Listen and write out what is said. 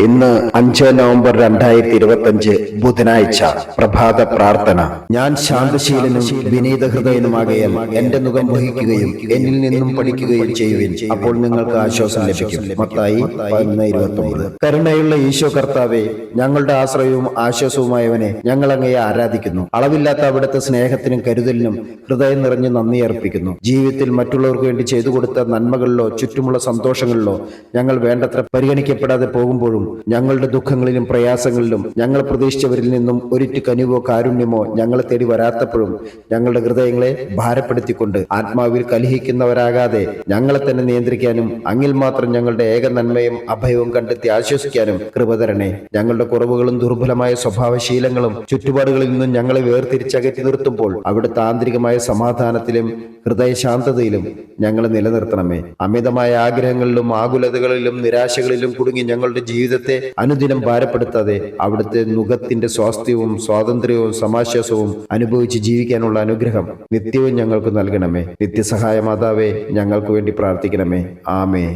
ഇന്ന് 5 നവംബർ 2025 ബുധനാഴ്ച. പ്രഭാത പ്രാർത്ഥന. ഞാൻ ശാന്തശീലനും വിനീത ഹൃദയനുമാകയാൽ എന്റെ മുഖം വഹിക്കുകയും എന്നിൽ നിന്നും പഠിക്കുകയും ചെയ്യുവിൻ, അപ്പോൾ നിങ്ങൾക്ക് ആശ്വാസം ലഭിക്കും. മത്തായി 11:29. കരുണയുള്ള ഈശോ കർത്താവേ, ഞങ്ങളുടെ ആശ്രയവും ആശ്വാസവുമായവനെ, ഞങ്ങൾ അങ്ങയെ ആരാധിക്കുന്നു. അളവില്ലാത്ത അവിടുത്തെ സ്നേഹത്തിനും കരുതലിനും ഹൃദയം നിറഞ്ഞ് നന്ദി അർപ്പിക്കുന്നു. ജീവിതത്തിൽ മറ്റുള്ളവർക്ക് വേണ്ടി ചെയ്തു കൊടുത്ത നന്മകളിലോ ചുറ്റുമുള്ള സന്തോഷങ്ങളിലോ ഞങ്ങൾ വേണ്ടത്ര പരിഗണിക്കപ്പെടാതെ പോകുമ്പോഴും ഞങ്ങളുടെ ദുഃഖങ്ങളിലും പ്രയാസങ്ങളിലും ഞങ്ങൾ പ്രതീക്ഷിച്ചവരിൽ നിന്നും ഒരിറ്റു കനിവോ കാരുണ്യമോ ഞങ്ങളെ തേടി വരാത്തപ്പോഴും ഞങ്ങളുടെ ഹൃദയങ്ങളെ ഭാരപ്പെടുത്തിക്കൊണ്ട് ആത്മാവിൽ കലഹിക്കുന്നവരാകാതെ ഞങ്ങളെ തന്നെ നിയന്ത്രിക്കാനും അങ്ങിൽ മാത്രം ഞങ്ങളുടെ ഏക നന്മയും അഭയവും കണ്ടെത്തി ആശ്വസിക്കാനും കൃപ തരണേ. ഞങ്ങളുടെ കുറവുകളും ദുർബലമായ സ്വഭാവശീലങ്ങളും ചുറ്റുപാടുകളിൽ നിന്നും ഞങ്ങളെ വേർതിരിച്ചകറ്റി നിർത്തുമ്പോൾ അവിടുത്തെ ആന്തരികമായ സമാധാനത്തിലും ഹൃദയശാന്തതയിലും ഞങ്ങളെ നിലനിർത്തണമേ. അമിതമായ ആഗ്രഹങ്ങളിലും ആകുലതകളിലും നിരാശകളിലും കുടുങ്ങി ഞങ്ങളുടെ ജീവിതത്തെ അനുദിനം ഭാരപ്പെടുത്താതെ അവിടുത്തെ മുഖത്തിന്റെ സ്വാസ്ഥ്യവും സ്വാതന്ത്ര്യവും സമാശ്വാസവും അനുഭവിച്ച് ജീവിക്കാനുള്ള അനുഗ്രഹം നിത്യവും ഞങ്ങൾക്ക് നൽകണമേ. നിത്യസഹായ മാതാവേ, ഞങ്ങൾക്ക് വേണ്ടി പ്രാർത്ഥിക്കണമേ. ആമേൻ.